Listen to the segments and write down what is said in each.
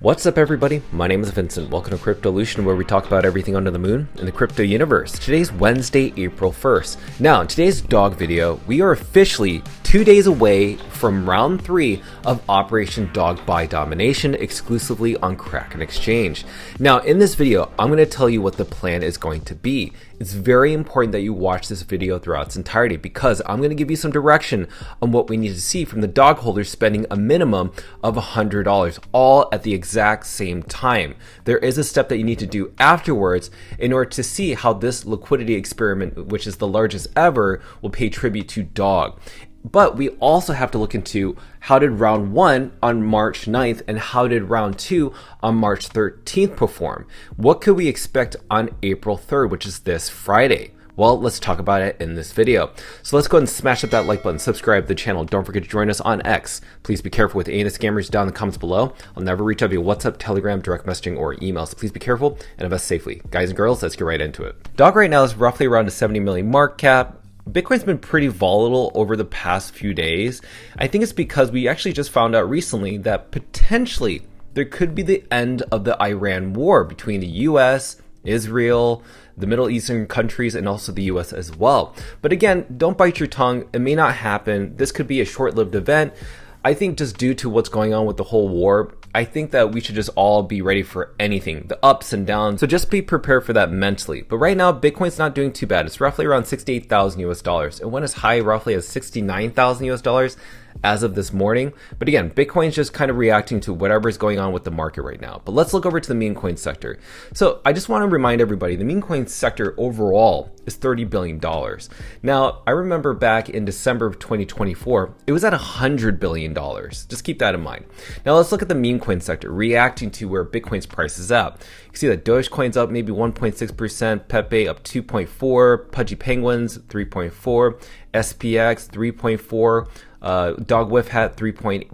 What's up everybody, my name is Vincent. Welcome to Cryptolution, where we talk about everything under the moon in the crypto universe. Today's Wednesday, April 1st. Now, in today's dog video, we are officially 2 days away from round 3 of Operation Dog by Domination exclusively on Kraken Exchange. Now, in this video, I'm going to tell you what the plan is going to be. It's very important that you watch this video throughout its entirety because I'm going to give you some direction on what we need to see from the dog holders spending a minimum of $100, all at the exact same time. There is a step that you need to do afterwards in order to see how this liquidity experiment, which is the largest ever, will pay tribute to dog. But we also have to look into how did round 1 on March 9th and how did round 2 on March 13th perform? What could we expect on April 3rd, which is this Friday? Well, let's talk about it in this video. So let's go ahead and smash up that like button, subscribe to the channel. Don't forget to join us on X. Please be careful with any of the scammers down in the comments below. I'll never reach out via WhatsApp, Telegram, direct messaging, or email. So please be careful and invest safely. Guys and girls, let's get right into it. Dog right now is roughly around a 70 million market cap. Bitcoin's been pretty volatile over the past few days. I think it's because we actually just found out recently that potentially there could be the end of the Iran war between the US, Israel, the Middle Eastern countries, and also the US as well. But again, don't bite your tongue. It may not happen. This could be a short-lived event. I think just due to what's going on with the whole war, I think that we should just all be ready for anything, the ups and downs. So just be prepared for that mentally. But right now, Bitcoin's not doing too bad. It's roughly around 68,000 US dollars. It went as high roughly as 69,000 US dollars as of this morning. But again, Bitcoin's just kind of reacting to whatever is going on with the market right now. But let's look over to the meme coin sector. So I just want to remind everybody, the meme coin sector overall is $30 billion. Now, I remember back in December of 2024, it was at $100 billion. Just keep that in mind. Now let's look at the meme coin sector reacting to where Bitcoin's price is at. You can see that Dogecoin's up maybe 1.6%, Pepe up 2.4%, Pudgy Penguins 3.4%, SPX 3.4%, Dog Whiff Hat 3.8,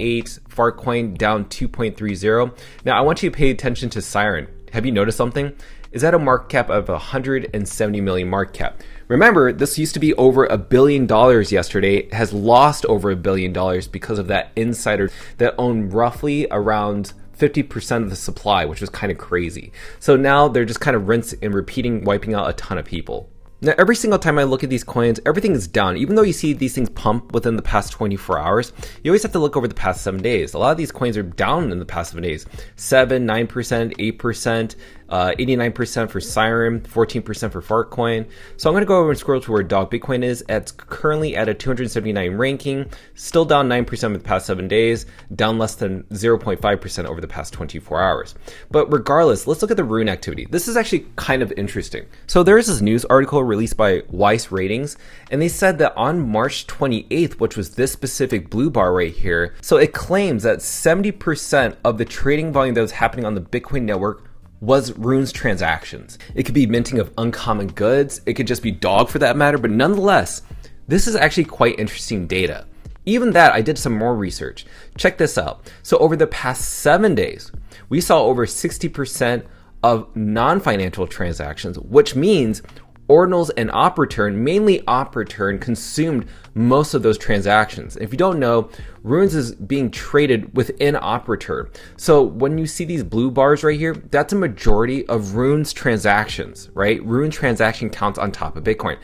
Fartcoin down 2.30. Now I want you to pay attention to Siren. Have you noticed something? Is that a market cap of 170 million market cap? Remember, this used to be over $1 billion yesterday. It has lost over $1 billion because of that insider that owned roughly around 50% of the supply, which was kind of crazy. So now they're just kind of rinsing and repeating, wiping out a ton of people. Now, every single time I look at these coins, everything is down. Even though you see these things pump within the past 24 hours, you always have to look over the past 7 days. A lot of these coins are down in the past 7 days. 7, 9%, 8%, 89% for Siren, 14% for Fartcoin. So I'm going to go over and scroll to where Dog Bitcoin is. It's currently at a 279 ranking, still down 9% in the past 7 days, down less than 0.5% over the past 24 hours. But regardless, let's look at the rune activity. This is actually kind of interesting. So there is this news article released by Weiss Ratings, and they said that on March 28th, which was this specific blue bar right here, so it claims that 70% of the trading volume that was happening on the Bitcoin network was runes transactions. It could be minting of uncommon goods. It could just be dog for that matter, but nonetheless, this is actually quite interesting data. Even that, I did some more research. Check this out. So over the past 7 days, we saw over 60% of non-financial transactions, which means Ordinals and OpReturn, mainly OpReturn, consumed most of those transactions. If you don't know, runes is being traded within OpReturn. So when you see these blue bars right here, that's a majority of runes transactions, right? Rune transaction counts on top of Bitcoin.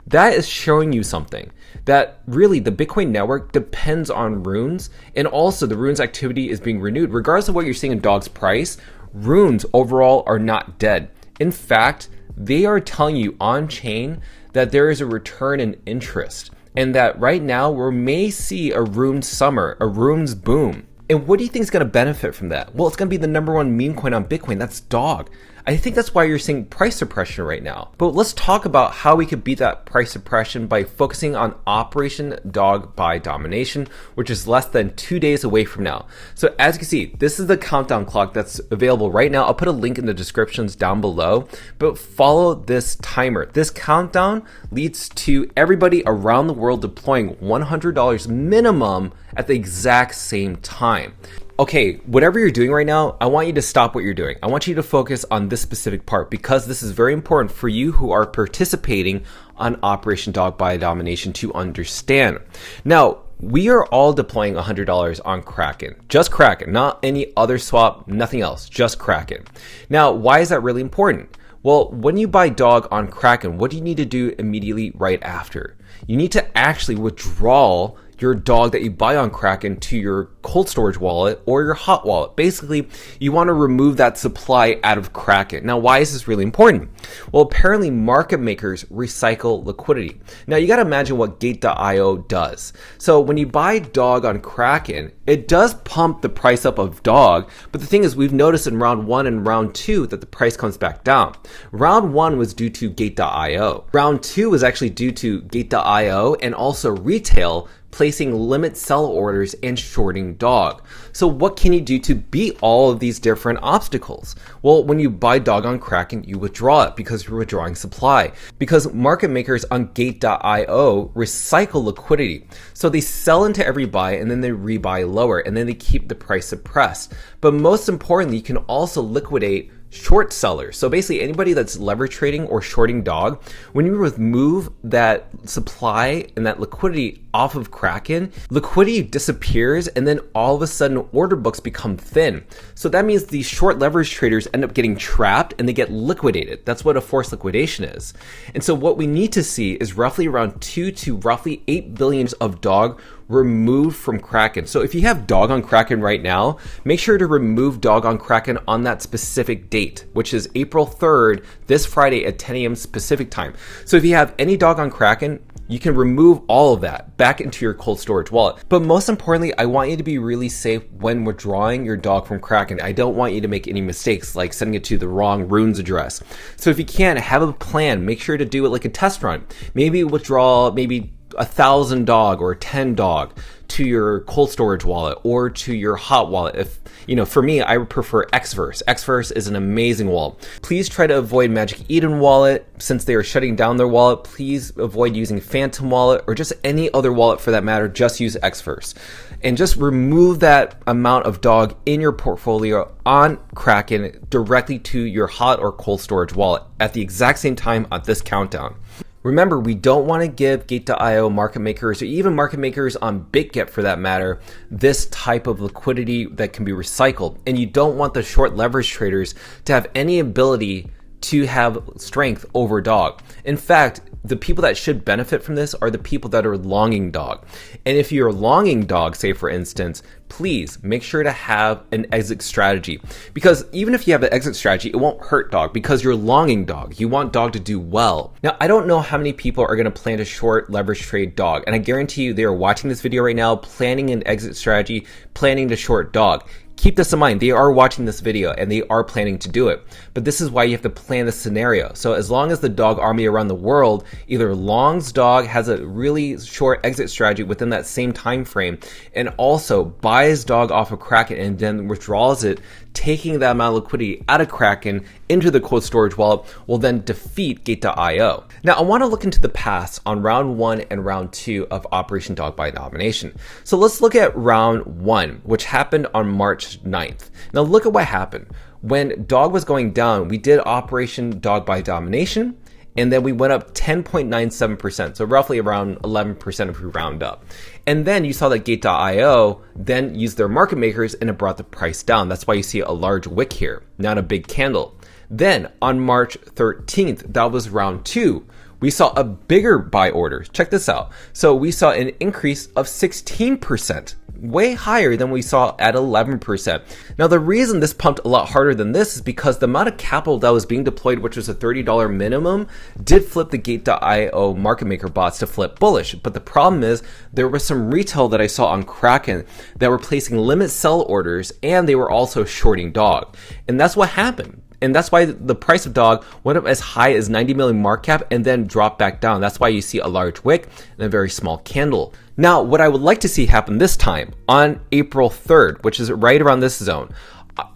That is showing you something, that really the Bitcoin network depends on runes, and also the runes activity is being renewed. Regardless of what you're seeing in Dog's price, runes overall are not dead. In fact, they are telling you on chain that there is a return in interest, and that right now we may see a rune summer, a runes boom. And what do you think is going to benefit from that? Well, it's going to be the #1 meme coin on Bitcoin. That's Dog. I think that's why you're seeing price suppression right now. But let's talk about how we could beat that price suppression by focusing on Operation Dog by Domination, which is less than 2 days away from now. So as you can see, this is the countdown clock that's available right now. I'll put a link in the descriptions down below, but follow this timer. This countdown leads to everybody around the world deploying $100 minimum at the exact same time. Okay, whatever you're doing right now, I want you to stop what you're doing. I want you to focus on this specific part because this is very important for you who are participating on Operation Dog by Domination to understand. Now, We are all deploying $100 on Kraken, just Kraken, not any other swap, nothing else, just Kraken. Now, why is that really important? Well, when you buy dog on Kraken, what do you need to do immediately right after? You need to actually withdraw your dog that you buy on Kraken to your cold storage wallet or your hot wallet. Basically, you want to remove that supply out of Kraken. Now, why is this really important? Well, apparently market makers recycle liquidity. Now, you got to imagine what Gate.io does. So when you buy dog on Kraken, it does pump the price up of dog, but the thing is, we've noticed in round 1 and round 2 that the price comes back down. Round 1 was due to Gate.io. Round 2 was actually due to Gate.io and also retail placing limit sell orders and shorting dog. So what can you do to beat all of these different obstacles? Well, when you buy dog on Kraken, you withdraw it because you're withdrawing supply. Because market makers on Gate.io recycle liquidity. So they sell into every buy and then they rebuy lower and then they keep the price suppressed. But most importantly, you can also liquidate short sellers. So basically anybody that's leverage trading or shorting dog, when you remove that supply and that liquidity off of Kraken, liquidity disappears and then all of a sudden order books become thin. So that means these short leverage traders end up getting trapped and they get liquidated. That's what a forced liquidation is. And so what we need to see is roughly around 2 to roughly 8 billion of dog removed from Kraken. So if you have dog on Kraken right now, make sure to remove dog on Kraken on that specific date, which is April 3rd, this Friday at 10 a.m. Pacific time. So if you have any dog on Kraken, you can remove all of that back into your cold storage wallet. But most importantly, I want you to be really safe when withdrawing your dog from Kraken. I don't want you to make any mistakes like sending it to the wrong runes address. So if you can, have a plan. Make sure to do it like a test run. Maybe withdraw 1,000 dog or 10 dog to your cold storage wallet or to your hot wallet. If for me, I would prefer Xverse. Xverse is an amazing wallet. Please try to avoid Magic Eden wallet since they are shutting down their wallet. Please avoid using Phantom wallet or just any other wallet for that matter. Just use Xverse and just remove that amount of dog in your portfolio on Kraken directly to your hot or cold storage wallet at the exact same time on this countdown. Remember, we don't want to give Gate.io market makers or even market makers on BitGet for that matter, this type of liquidity that can be recycled. And you don't want the short leverage traders to have any ability to have strength over dog. In fact, the people that should benefit from this are the people that are longing dog. And if you're longing dog, say for instance, please make sure to have an exit strategy. Because even if you have an exit strategy, it won't hurt dog because you're longing dog. You want dog to do well. Now, I don't know how many people are going to plan to short leverage trade dog. And I guarantee you they are watching this video right now, planning an exit strategy, planning to short dog. Keep this in mind. They are watching this video and they are planning to do it. But this is why you have to plan the scenario. So as long as the dog army around the world either longs dog, has a really short exit strategy within that same time frame, and also buys dog off of Kraken and then withdraws it, taking that amount of liquidity out of Kraken into the cold storage wallet will then defeat Gate.io. Now, I want to look into the past on round 1 and round 2 of Operation Dog by Domination. So let's look at round 1, which happened on March 9th. Now look at what happened. When dog was going down, we did Operation Dog by Domination, and then we went up 10.97%, so roughly around 11% if we round up. And then you saw that Gate.io then used their market makers and it brought the price down. That's why you see a large wick here, not a big candle. Then on March 13th, that was round 2, we saw a bigger buy order. Check this out. So we saw an increase of 16%. Way higher than we saw at 11%. Now, the reason this pumped a lot harder than this is because the amount of capital that was being deployed, which was a $30 minimum, did flip the Gate.io market maker bots to flip bullish. But the problem is there was some retail that I saw on Kraken that were placing limit sell orders and they were also shorting dog. And that's what happened. And that's why the price of dog went up as high as 90 million market cap and then dropped back down. That's why you see a large wick and a very small candle. Now, what I would like to see happen this time on April 3rd, which is right around this zone,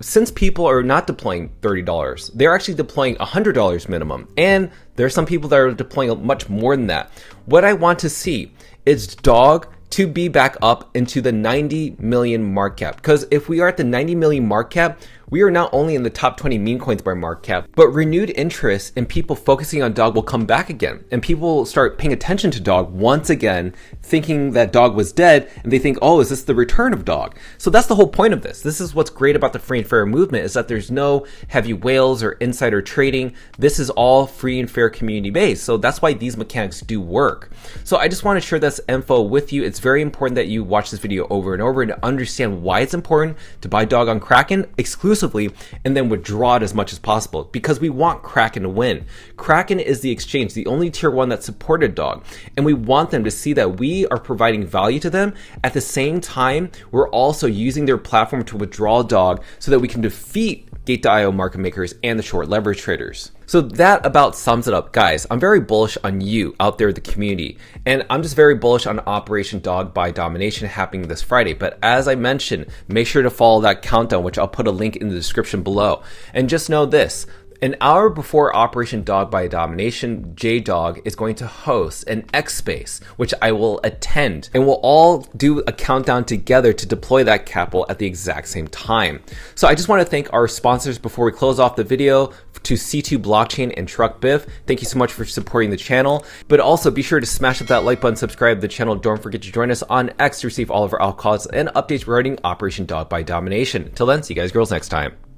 since people are not deploying $30, they're actually deploying $100 minimum. And there are some people that are deploying much more than that. What I want to see is dog to be back up into the 90 million market cap. Because if we are at the 90 million market cap, we are not only in the top 20 meme coins by market cap, but renewed interest in people focusing on dog will come back again. And people will start paying attention to dog once again, thinking that dog was dead, and they think, oh, is this the return of dog? So that's the whole point of this. This is what's great about the free and fair movement, is that there's no heavy whales or insider trading. This is all free and fair community based. So that's why these mechanics do work. So I just want to share this info with you. It's very important that you watch this video over and over and understand why it's important to buy dog on Kraken exclusively and then withdraw it as much as possible, because we want Kraken to win. Kraken is the exchange, the only tier 1 that supported dog, and we want them to see that we are providing value to them. At the same time, we're also using their platform to withdraw dog so that we can defeat Gate.io market makers and the short leverage traders. So that about sums it up, guys. I'm very bullish on you out there in the community, and I'm just very bullish on Operation Dog by Domination happening this Friday. But as I mentioned, make sure to follow that countdown, which I'll put a link in the description below. And just know this: an hour before Operation Dog by Domination, J-Dog is going to host an Xspace, which I will attend, and we'll all do a countdown together to deploy that capital at the exact same time. So I just want to thank our sponsors before we close off the video. To C2 Blockchain and Truck Biff, thank you so much for supporting the channel. But also be sure to smash up that like button, subscribe to the channel. Don't forget to join us on X to receive all of our calls and updates regarding Operation Dog by Domination. Till then, see you guys girls next time.